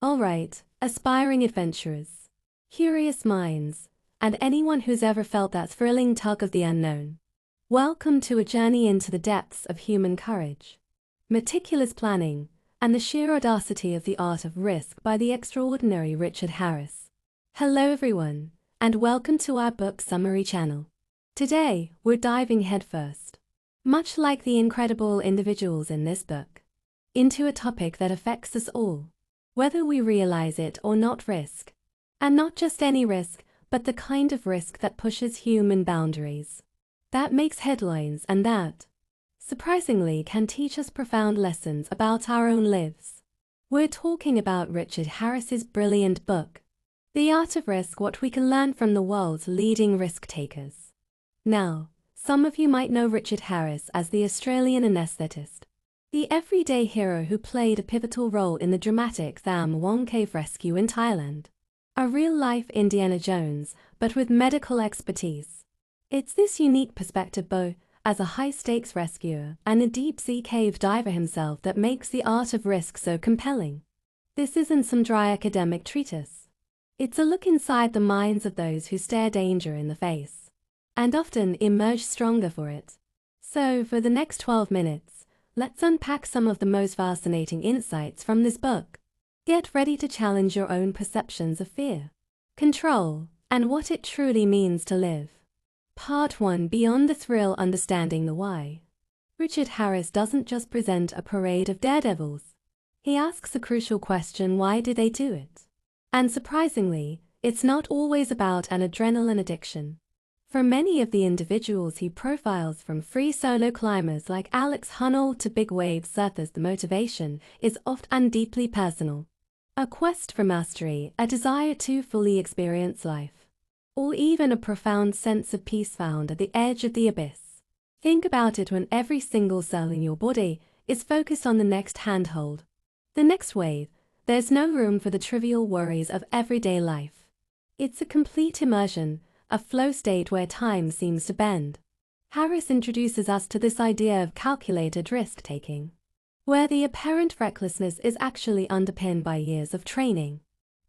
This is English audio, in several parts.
Alright, aspiring adventurers, curious minds, and anyone who's ever felt that thrilling tug of the unknown. Welcome to a journey into the depths of human courage, meticulous planning, and the sheer audacity of the art of risk by the extraordinary Richard Harris. Hello everyone, and welcome to our book summary channel. Today, we're diving headfirst, much like the incredible individuals in this book, into a topic that affects us all, whether we realize it or not. Risk. And not just any risk, but the kind of risk that pushes human boundaries, that makes headlines, and that, surprisingly, can teach us profound lessons about our own lives. We're talking about Richard Harris's brilliant book, The Art of Risk: What We Can Learn from the World's Leading Risk Takers. Now, some of you might know Richard Harris as the Australian anaesthetist, the everyday hero who played a pivotal role in the dramatic Tham Luang cave rescue in Thailand. A real-life Indiana Jones, but with medical expertise. It's this unique perspective, both as a high-stakes rescuer and a deep-sea cave diver himself, that makes The Art of Risk so compelling. This isn't some dry academic treatise. It's a look inside the minds of those who stare danger in the face, and often emerge stronger for it. So, for the next 12 minutes, let's unpack some of the most fascinating insights from this book. Get ready to challenge your own perceptions of fear, control, and what it truly means to live. Part 1: Beyond the Thrill, Understanding the Why. Richard Harris doesn't just present a parade of daredevils. He asks a crucial question: why do they do it? And surprisingly, it's not always about an adrenaline addiction. For many of the individuals he profiles, from free solo climbers like Alex Honnold to big wave surfers, the motivation is often deeply personal. A quest for mastery, a desire to fully experience life, or even a profound sense of peace found at the edge of the abyss. Think about it: when every single cell in your body is focused on the next handhold, the next wave, there's no room for the trivial worries of everyday life. It's a complete immersion, a flow state where time seems to bend. Harris introduces us to this idea of calculated risk-taking, where the apparent recklessness is actually underpinned by years of training,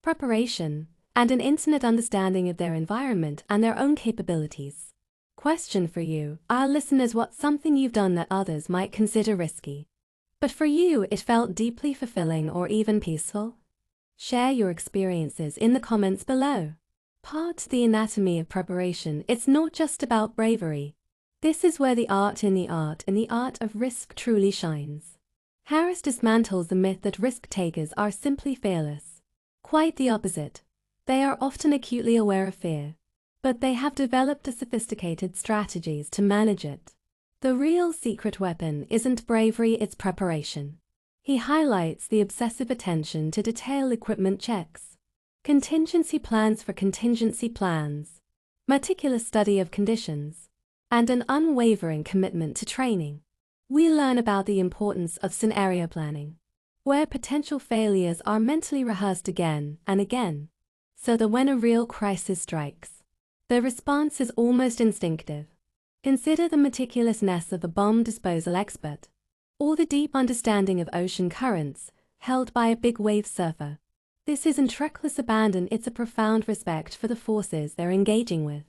preparation, and an intimate understanding of their environment and their own capabilities. Question for you, our listeners: what's something you've done that others might consider risky, but for you it felt deeply fulfilling or even peaceful? Share your experiences in the comments below. Part: The Anatomy of Preparation. It's not just about bravery. This is where the art in the art of risk truly shines. Harris dismantles the myth that risk-takers are simply fearless. Quite the opposite. They are often acutely aware of fear, but they have developed the sophisticated strategies to manage it. The real secret weapon isn't bravery, it's preparation. He highlights the obsessive attention to detail: equipment checks, contingency plans for contingency plans, meticulous study of conditions, and an unwavering commitment to training. We learn about the importance of scenario planning, where potential failures are mentally rehearsed again and again, so that when a real crisis strikes, the response is almost instinctive. Consider the meticulousness of a bomb disposal expert, or the deep understanding of ocean currents held by a big wave surfer. This isn't reckless abandon, it's a profound respect for the forces they're engaging with.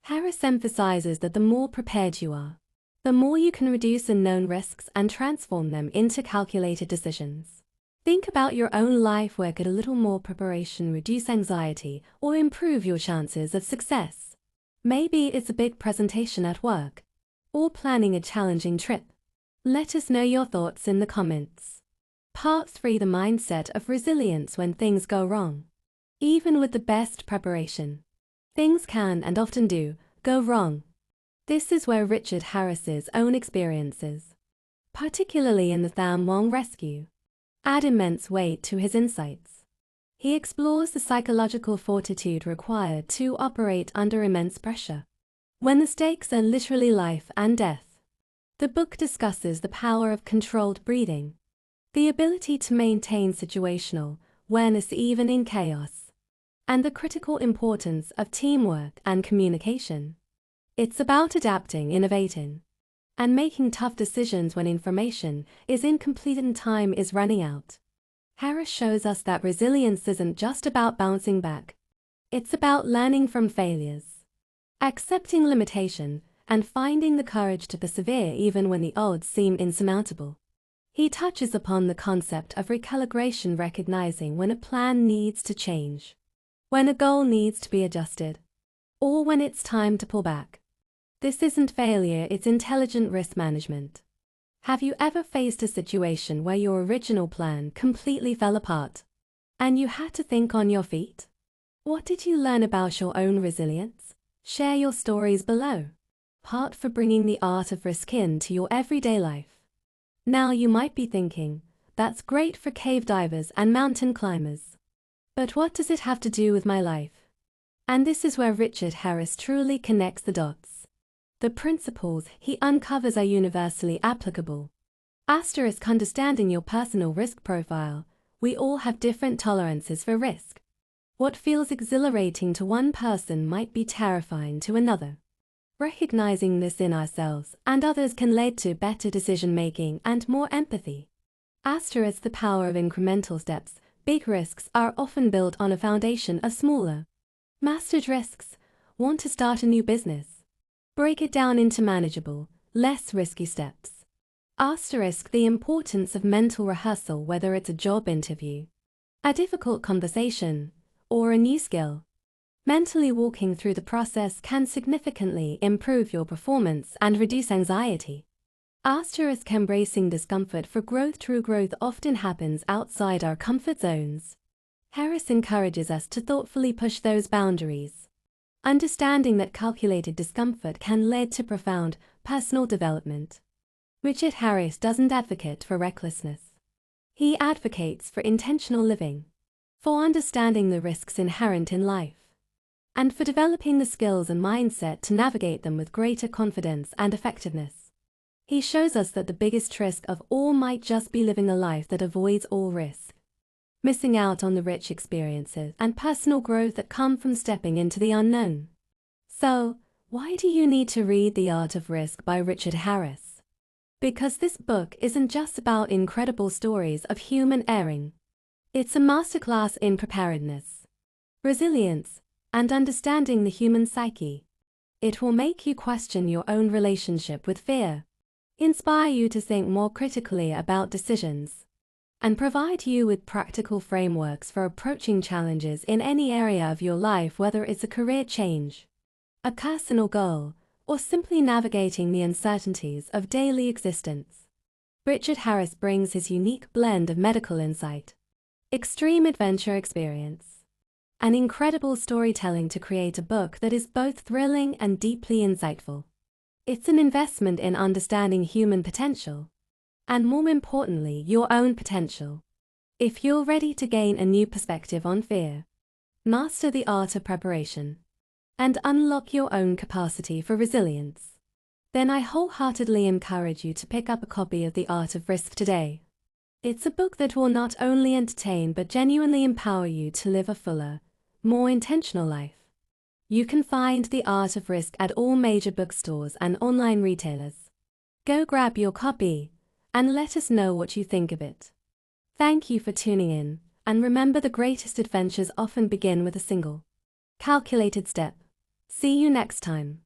Harris emphasizes that the more prepared you are, the more you can reduce unknown risks and transform them into calculated decisions. Think about your own life: where could a little more preparation reduce anxiety or improve your chances of success? Maybe it's a big presentation at work, or planning a challenging trip. Let us know your thoughts in the comments. Part 3: The Mindset of Resilience when things go wrong. Even with the best preparation, things can, and often do, go wrong. This is where Richard Harris's own experiences, particularly in the Tham Luang rescue, add immense weight to his insights. He explores the psychological fortitude required to operate under immense pressure, when the stakes are literally life and death. The book discusses the power of controlled breathing, the ability to maintain situational awareness even in chaos, and the critical importance of teamwork and communication. It's about adapting, innovating, and making tough decisions when information is incomplete and time is running out. Harris shows us that resilience isn't just about bouncing back. It's about learning from failures, accepting limitation, and finding the courage to persevere even when the odds seem insurmountable. He touches upon the concept of recalibration, recognizing when a plan needs to change, when a goal needs to be adjusted, or when it's time to pull back. This isn't failure, it's intelligent risk management. Have you ever faced a situation where your original plan completely fell apart and you had to think on your feet? What did you learn about your own resilience? Share your stories below. Part for bringing the art of risk into your everyday life. Now you might be thinking, that's great for cave divers and mountain climbers. But what does it have to do with my life? And this is where Richard Harris truly connects the dots. The principles he uncovers are universally applicable. Understanding your personal risk profile. We all have different tolerances for risk. What feels exhilarating to one person might be terrifying to another. Recognizing this in ourselves and others can lead to better decision-making and more empathy. The power of incremental steps. Big risks are often built on a foundation of smaller, mastered risks. Want to start a new business? Break it down into manageable, less risky steps. The importance of mental rehearsal, whether it's a job interview, a difficult conversation, or a new skill. Mentally walking through the process can significantly improve your performance and reduce anxiety. Embracing discomfort for growth. True growth often happens outside our comfort zones. Harris encourages us to thoughtfully push those boundaries, understanding that calculated discomfort can lead to profound personal development. Richard Harris doesn't advocate for recklessness. He advocates for intentional living, for understanding the risks inherent in life, and for developing the skills and mindset to navigate them with greater confidence and effectiveness. He shows us that the biggest risk of all might just be living a life that avoids all risk, missing out on the rich experiences and personal growth that come from stepping into the unknown. So, why do you need to read The Art of Risk by Richard Harris? Because this book isn't just about incredible stories of human erring. It's a masterclass in preparedness, resilience, and understanding the human psyche. It will make you question your own relationship with fear, inspire you to think more critically about decisions, and provide you with practical frameworks for approaching challenges in any area of your life, whether it's a career change, a personal goal, or simply navigating the uncertainties of daily existence. Richard Harris brings his unique blend of medical insight, extreme adventure experience, and incredible storytelling to create a book that is both thrilling and deeply insightful. It's an investment in understanding human potential, and more importantly, your own potential. If you're ready to gain a new perspective on fear, master the art of preparation, and unlock your own capacity for resilience, then I wholeheartedly encourage you to pick up a copy of The Art of Risk today. It's a book that will not only entertain but genuinely empower you to live a fuller, more intentional life. You can find The Art of Risk at all major bookstores and online retailers. Go grab your copy and let us know what you think of it. Thank you for tuning in, and remember, the greatest adventures often begin with a single, calculated step. See you next time.